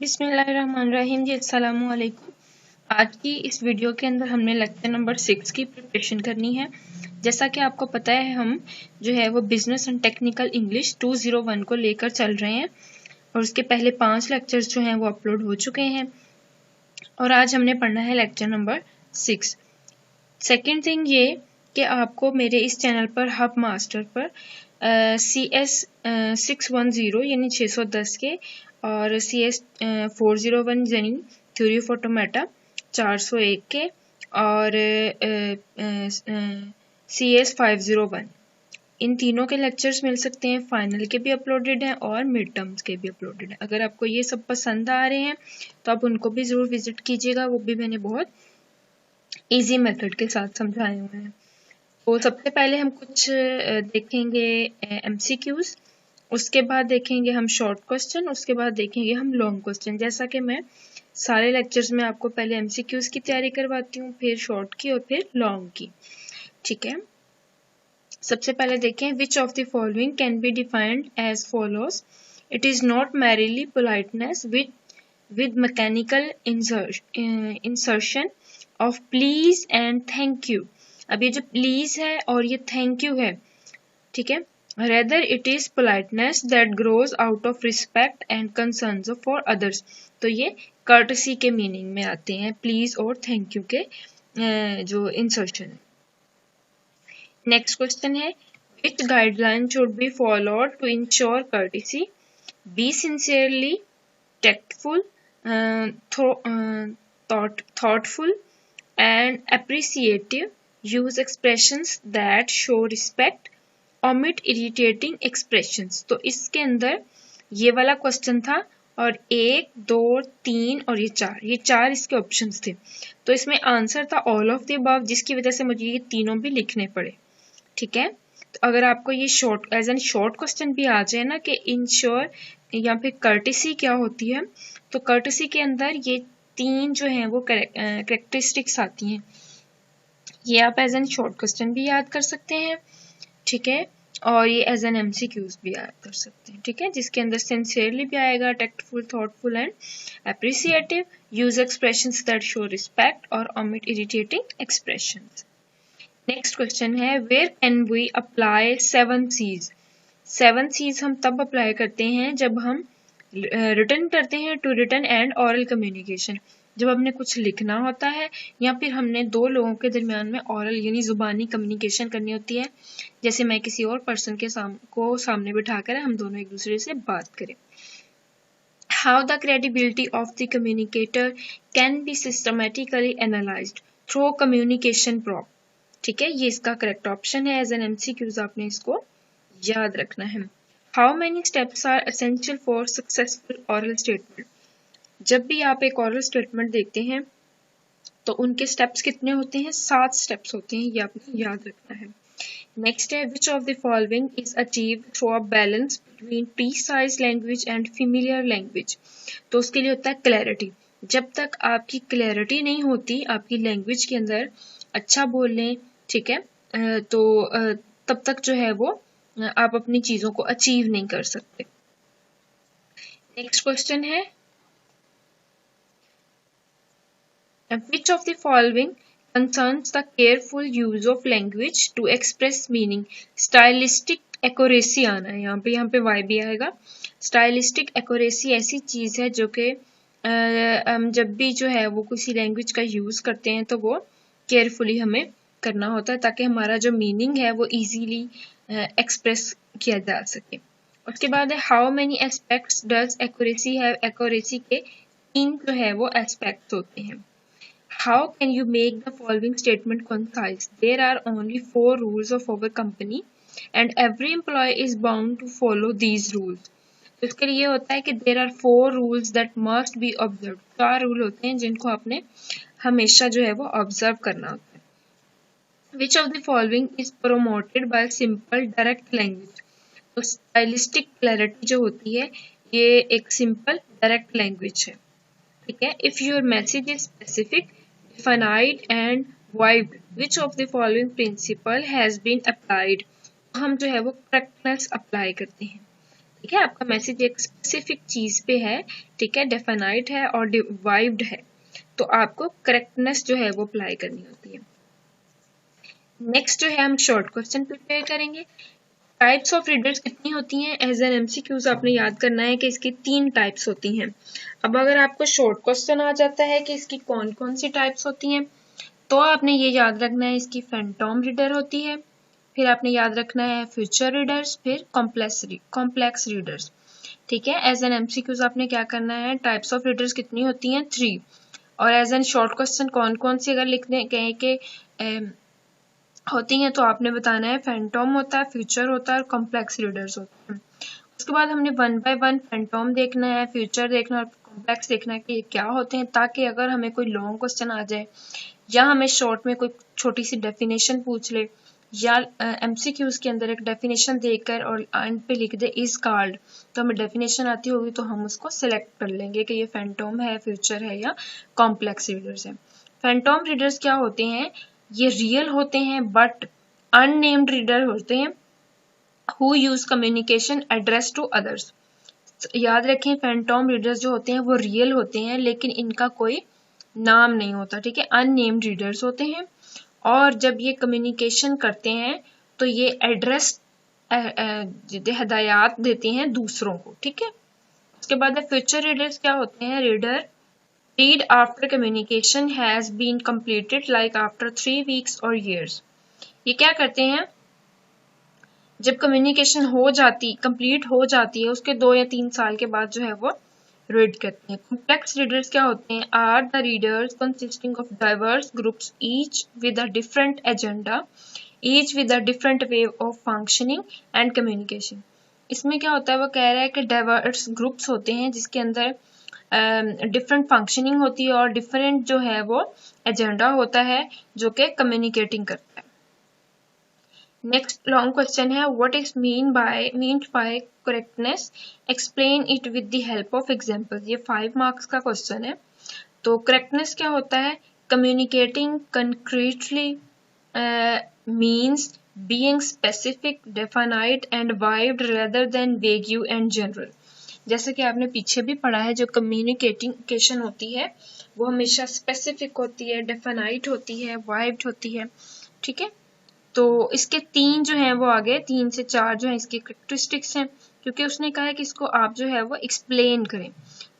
बिस्मिल्लाहिर्रहमानिर्रहीम जी, अस्सलामु अलैकुम। आज की इस वीडियो के अंदर हमने लेक्चर नंबर 6 की प्रिपरेशन करनी है। जैसा कि आपको पता है, हम जो है वो बिजनेस एंड टेक्निकल इंग्लिश 201 को लेकर चल रहे हैं और उसके पहले 5 लेक्चर्स जो हैं वो अपलोड हो चुके हैं और आज हमने पढ़ना है लेक्चर नंबर 6। सेकेंड थिंग ये कि आपको मेरे इस चैनल पर हब मास्टर पर CS 610 यानी 610 के और CS 401 यानी थ्योरी ऑफ ऑटोमेटा 401 के और CS 501 इन तीनों के लेक्चर्स मिल सकते हैं। फाइनल के भी अपलोडेड हैं और मिड टर्म्स के भी अपलोडेड हैं। अगर आपको ये सब पसंद आ रहे हैं तो आप उनको भी ज़रूर विजिट कीजिएगा, वो भी मैंने बहुत इजी मेथड के साथ समझाए हुए हैं। तो सबसे पहले हम कुछ देखेंगे MCQs, उसके बाद देखेंगे हम शॉर्ट क्वेश्चन, उसके बाद देखेंगे हम लॉन्ग क्वेश्चन। जैसा कि मैं सारे लेक्चर्स में आपको पहले MCQs की तैयारी करवाती हूँ, फिर शॉर्ट की और फिर लॉन्ग की। ठीक है, सबसे पहले देखें which of the following can be defined as follows. It is not merely politeness with mechanical insertion of please and thank you। अब ये जो please है और ये thank you है, ठीक है, rather it is politeness that grows out of respect and concerns for others। तो ये courtesy के मीनिंग में आते हैं please और thank you के जो इंसर्शन है। नेक्स्ट क्वेश्चन है which guideline should be followed to ensure courtesy? Be sincerely tactful, thoughtful and appreciative, use expressions that show respect, omit irritating expressions। तो इसके अंदर ये वाला क्वेश्चन था और 1, 2, 3 और ये चार इसके ऑप्शंस थे। तो इसमें आंसर था ऑल ऑफ द अबव, जिसकी वजह से मुझे ये तीनों भी लिखने पड़े। ठीक है, तो अगर आपको ये शॉर्ट क्वेश्चन भी आ जाए ना कि इंश्योर या फिर कर्टिसी क्या होती है, तो कर्टिसी के अंदर ये तीन जो हैं वो करेक्टरिस्टिक्स आती हैं। ये आप एज एन शॉर्ट क्वेश्चन भी याद कर सकते हैं, ठीक है, और ये एज एन MCQs भी याद कर सकते हैं। ठीक है, जिसके अंदर सिंसियरली भी आएगा, tactful, thoughtful and appreciative, use expressions that show respect और omit irritating expressions. Next question है where can we apply 7 C's। 7 C's हम तब अप्लाई करते हैं जब हम रिटर्न करते हैं to return and oral communication. जब हमने कुछ लिखना होता है या फिर हमने दो लोगों के दरमियान में ऑरल यानी जुबानी कम्युनिकेशन करनी होती है, जैसे मैं किसी और पर्सन के सामने बिठाकर हम दोनों एक दूसरे से बात करें। How the credibility of the communicator can be systematically analyzed through communication prop। ठीक है, ये इसका करेक्ट ऑप्शन है। एज एन MCQs आपने इसको याद रखना है। How many steps are essential for successful oral statement? जब भी आप एक oral statement देखते हैं तो उनके steps कितने होते हैं? 7 steps होते हैं, ये आपने याद रखना है। नेक्स्ट है which of the following is achieved through a balance between precise language and familiar language। तो उसके लिए होता है क्लैरिटी। जब तक आपकी क्लैरिटी नहीं होती आपकी लैंग्वेज के अंदर अच्छा बोल लें, ठीक है, तो तब तक जो है वो आप अपनी चीजों को अचीव नहीं कर सकते। नेक्स्ट क्वेश्चन है which of the following concerns the careful use of language to express meaning। stylistic accuracy आना है यहाँ पे y भी आएगा। stylistic accuracy ऐसी चीज है जो कि जब भी जो है वो किसी लैंग्वेज का यूज करते हैं तो वो केयरफुली हमें करना होता है ताकि हमारा जो मीनिंग है वो इजीली एक्सप्रेस किया जा सके। उसके बाद है how many aspects does accuracy have. Accuracy के 3 जो है वो एस्पेक्ट्स होते हैं। How can you make the following statement concise. There are only 4 rules of our company and every employee is bound to follow these rules. तो इसके लिए होता है कि there are 4 rules that must be observe. 4 rule होते हैं जिनको आपने हमेशा जो है वो ऑब्जर्व करना होता है। Which of the following is promoted by simple direct language। तो stylistic clarity जो होती है ये एक simple direct language है। ठीक है, if your message is specific, definite and wide, which of the following principle has been applied। हम जो है वो correctness apply करते हैं। ठीक है, आपका मैसेज एक स्पेसिफिक चीज पे है, ठीक है, डेफिनाइट है और डिराइव्ड है, तो आपको करेक्टनेस जो है वो अप्लाई करनी होती है। नेक्स्ट जो है हम शॉर्ट क्वेश्चन प्रिपेयर करेंगे। टाइप्स ऑफ रीडर्स कितनी होती हैं? एज एन एमसीक्यूज आपने याद करना है कि इसकी 3 टाइप्स होती हैं। अब अगर आपको शॉर्ट क्वेश्चन आ जाता है कि इसकी कौन कौन सी टाइप्स होती हैं, तो आपने ये याद रखना है इसकी फैंटम रीडर होती है, फिर आपने याद रखना है फ्यूचर रीडर्स, फिर कॉम्प्लेक्स रीडर्स। ठीक है, एज एन एमसीक्यूज आपने क्या करना है, टाइप्स ऑफ रीडर्स कितनी होती हैं? 3। और एज एन शॉर्ट क्वेश्चन कौन कौन सी अगर लिखने कहें कि होती हैं, तो आपने बताना है फैंटम होता है, फ्यूचर होता है और कॉम्प्लेक्स रीडर्स होते हैं। उसके बाद हमने 1 बाय 1 फैंटम देखना है, फ्यूचर देखना है और कॉम्प्लेक्स देखना है कि ये क्या होते हैं, ताकि अगर हमें कोई लॉन्ग क्वेश्चन आ जाए या हमें शॉर्ट में कोई छोटी सी डेफिनेशन पूछ ले या एमसीक्यूज के अंदर एक डेफिनेशन देकर और एंड पे लिख दे इज कॉल्ड, तो हमें डेफिनेशन आती होगी तो हम उसको सिलेक्ट कर लेंगे कि ये फैंटम है, फ्यूचर है या कॉम्प्लेक्स रीडर्स है। फैंटम रीडर्स क्या होते हैं? ये रियल होते हैं बट अननेम्ड रीडर होते हैं who use communication address to others. याद रखें, फैंटम रीडर्स जो होते हैं वो रियल होते हैं लेकिन इनका कोई नाम नहीं होता, ठीक है, अननेम्ड रीडर्स होते हैं। और जब ये कम्युनिकेशन करते हैं तो ये एड्रेस हदायत देते हैं दूसरों को, ठीक है। उसके बाद फ्यूचर रीडर्स क्या होते हैं? Reader read after communication has been completed like after 3 weeks और ईयर्स। ये क्या करते हैं? जब कम्युनिकेशन कंप्लीट हो जाती है उसके 2 या 3 साल के बाद जो है वो रीड करते हैं। कॉम्प्लेक्स रीडर्स क्या होते हैं? Are the readers consisting of diverse groups each with a different agenda, each with a different way of functioning and communication. इसमें क्या होता है, वो कह रहा है कि डाइवर्स ग्रुप्स होते हैं जिसके अंदर डिफरेंट फंक्शनिंग होती है और डिफरेंट जो है वो एजेंडा होता है जो कि कम्युनिकेटिंग करता है। नेक्स्ट लॉन्ग क्वेश्चन है, what is mean by correctness, explain it with the help of example. ये 5 मार्क्स का क्वेश्चन है। तो करेक्टनेस क्या होता है? Communicating concretely means being specific, definite and vivid rather than vague and general. जैसे कि आपने पीछे भी पढ़ा है, जो कम्युनिकेशन होती है वो हमेशा स्पेसिफिक होती है, डेफिनाइट होती है, वाइड होती है, ठीक है। तो इसके 3 जो हैं वो आगे 3 से 4 जो है इसकी कैरेक्टरिस्टिक्स हैं, क्योंकि उसने कहा है कि इसको आप जो है वो एक्सप्लेन करें।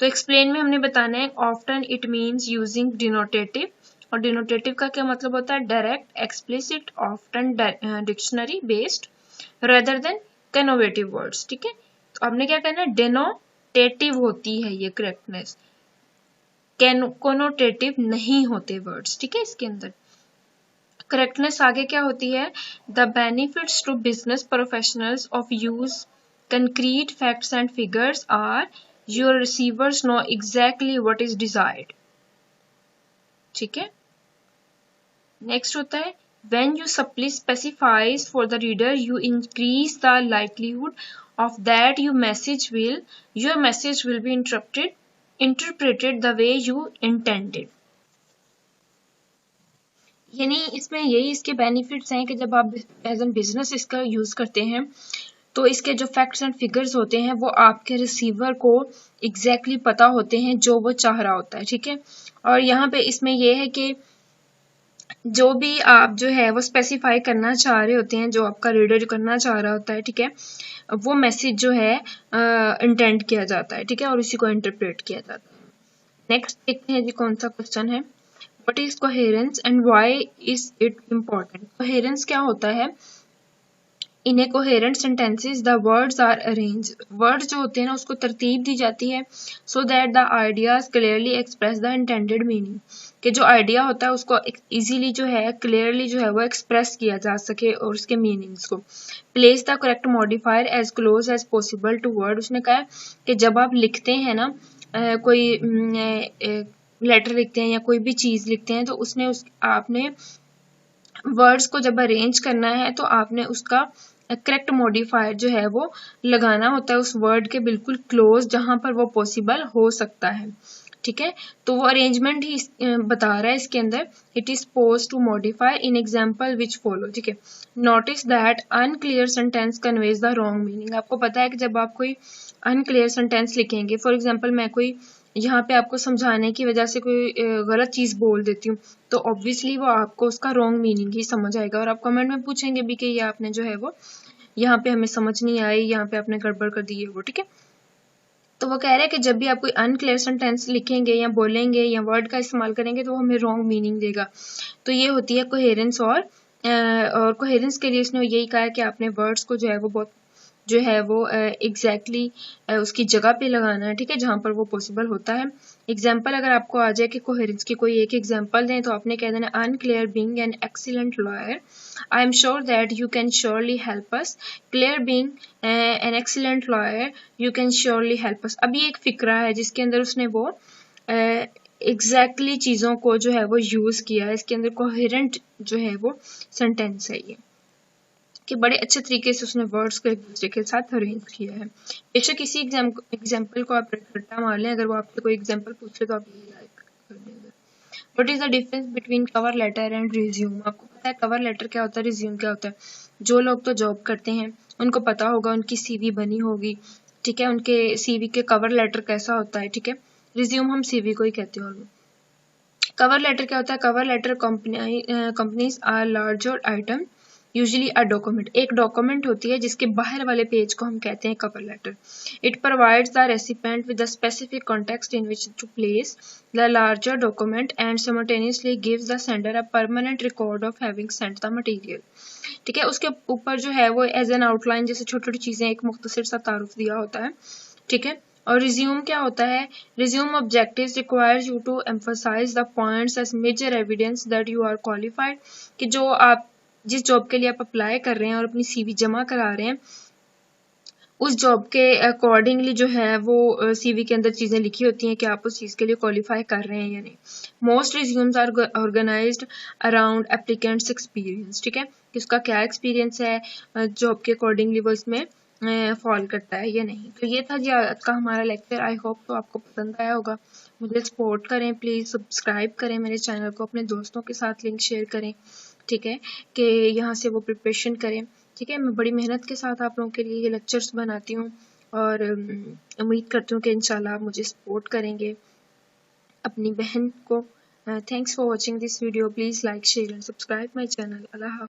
तो एक्सप्लेन में हमने बताना है often it means using denotative, और डिनोटेटिव का क्या मतलब होता है? Direct, explicit, often dictionary based, rather than connotative words, ठीक है। तो आपने क्या करना है? डिनोटेटिव होती है ये करेक्टनेस, कोनोटेटिव नहीं होते वर्ड्स, ठीक है। इसके अंदर करेक्टनेस आगे क्या होती है? The benefits to business professionals of use concrete facts and figures are your receivers know exactly what is desired, ठीक है। नेक्स्ट होता है when you supply specifies for the reader you increase the likelihood of that your message will be interpreted the way you intended. यानी इसमें यही इसके benefits हैं कि जब आप एज एन बिजनेस इसका यूज करते हैं तो इसके जो फैक्ट्स एंड फिगर्स होते हैं वो आपके रिसीवर को एग्जैक्टली पता होते हैं जो वो चाह रहा होता है, ठीक है। और यहाँ पे इसमें यह है कि जो भी आप जो है वो स्पेसिफाई करना चाह रहे होते हैं, जो आपका रीडर करना चाह रहा होता है, ठीक है, वो मैसेज जो है इंटेंड किया जाता है, ठीक है, और उसी को इंटरप्रेट किया जाता है। नेक्स्ट देखते हैं जी कौन सा क्वेश्चन है, What is coherence and why is it important? Coherence क्या होता है? In a coherent sentences, the words are arranged. Words जो होते हैं ना उसको तरतीब दी जाती है so that the ideas clearly express the intended meaning. कि जो आइडिया होता है उसको इजीली जो है क्लियरली जो है वो एक्सप्रेस किया जा सके और उसके मीनिंग्स को। Place the correct modifier as close as possible to word. उसने कहा कि जब आप लिखते हैं ना कोई लेटर लिखते हैं या कोई भी चीज लिखते हैं तो उसने आपने वर्ड्स को जब अरेंज करना है तो आपने उसका करेक्ट मॉडिफायर जो है वो लगाना होता है उस वर्ड के बिल्कुल क्लोज जहां पर वो पॉसिबल हो सकता है, ठीक है, तो वो अरेंजमेंट ही बता रहा है इसके अंदर। It is pose to modify in example which follow. ठीक है, notice that unclear sentence conveys the wrong meaning. आपको पता है कि जब आप कोई अनक्लियर सेंटेंस लिखेंगे, फॉर एग्जाम्पल मैं कोई यहाँ पे आपको समझाने की वजह से कोई गलत चीज बोल देती हूँ, तो ऑब्वियसली वो आपको उसका रॉन्ग मीनिंग ही समझ आएगा, और आप कमेंट में पूछेंगे भी कि ये आपने जो है वो यहाँ पे हमें समझ नहीं आई, यहाँ पे आपने गड़बड़ कर दी है वो। ठीक है, तो वो कह रहे हैं कि जब भी आप कोई अनक्लियर सेंटेंस लिखेंगे या बोलेंगे या वर्ड का इस्तेमाल करेंगे तो वो हमें रॉन्ग मीनिंग देगा। तो ये होती है कोहेरेंस, और कोहेरेंस के लिए इसने यही कहा है कि आपने वर्ड्स को जो है वो बहुत जो है वो एग्जैक्टली उसकी जगह पे लगाना है। ठीक है, जहां पर वो पॉसिबल होता है। एग्जाम्पल अगर आपको आ जाए कि कोहेरेंस की कोई एक एग्जाम्पल दें, तो आपने कह देना unclear being an excellent lawyer, I am sure that you can surely help us. Clear being an excellent lawyer, you can surely help us. अब ये एक फिक्रा है जिसके अंदर उसने वो एग्जैक्टली चीजों को जो है वो यूज किया है। इसके अंदर कोहेरेंट जो है वो सेंटेंस है ये, कि बड़े अच्छे तरीके से उसने वर्ड्स को एक दूसरे के साथ अरेंज किया है। बेशक इसी एग्जाम्पल को आप रट्टा मार लें, अगर वो आपसे कोई एग्जाम्पल पूछे तो आप ये लाइक कर देंगे। What is the difference between cover letter and resume? आपको पता है कवर लेटर क्या होता है, रिज्यूम क्या होता है? जो लोग तो जॉब करते हैं उनको पता होगा, उनकी सीवी बनी होगी। ठीक है, उनके सीवी के कवर लेटर कैसा होता है। ठीक है, रिज्यूम हम सीवी को ही कहते हैं। और कवर लेटर क्या होता है? Cover letter companies are larger item usually a document. एक डॉक्यूमेंट होती है जिसके बाहर वाले पेज को हम कहते हैं cover letter. It provides the recipient with the specific context in which to place the larger document and simultaneously gives the sender a permanent record of having sent the material. ठीक है, उसके ऊपर जो है वो एज एन आउटलाइन जैसे छोटी छोटी चीजें एक मुख्तसर सा तारुफ दिया होता है। ठीक है, और रिज्यूम क्या होता है? Resume objectives requires you to emphasize the points as major evidence that you are qualified. कि जो आप जिस जॉब के लिए आप अप्लाई कर रहे हैं और अपनी सीवी जमा करा रहे हैं, उस जॉब के अकॉर्डिंगली जो है वो सीवी के अंदर चीजें लिखी होती हैं कि आप उस चीज के लिए क्वालिफाई कर रहे हैं या नहीं। Most resumes are organized around applicants experience. ठीक है, कि उसका क्या एक्सपीरियंस है, जॉब के अकॉर्डिंगली वो इसमें फॉल करता है या नहीं। तो ये था जी आज का हमारा लेक्चर। आई होप तो आपको पसंद आया होगा। मुझे सपोर्ट करें, प्लीज सब्सक्राइब करें मेरे चैनल को, अपने दोस्तों के साथ लिंक शेयर करें। ठीक है, कि यहाँ से वो प्रिपरेशन करें। ठीक है, मैं बड़ी मेहनत के साथ आप लोगों के लिए ये लेक्चर्स बनाती हूँ, और उम्मीद करती हूँ कि इंशाल्लाह आप मुझे सपोर्ट करेंगे, अपनी बहन को। Thanks for watching this video. Please like share and subscribe my channel. अल्लाह हाफ़िज़।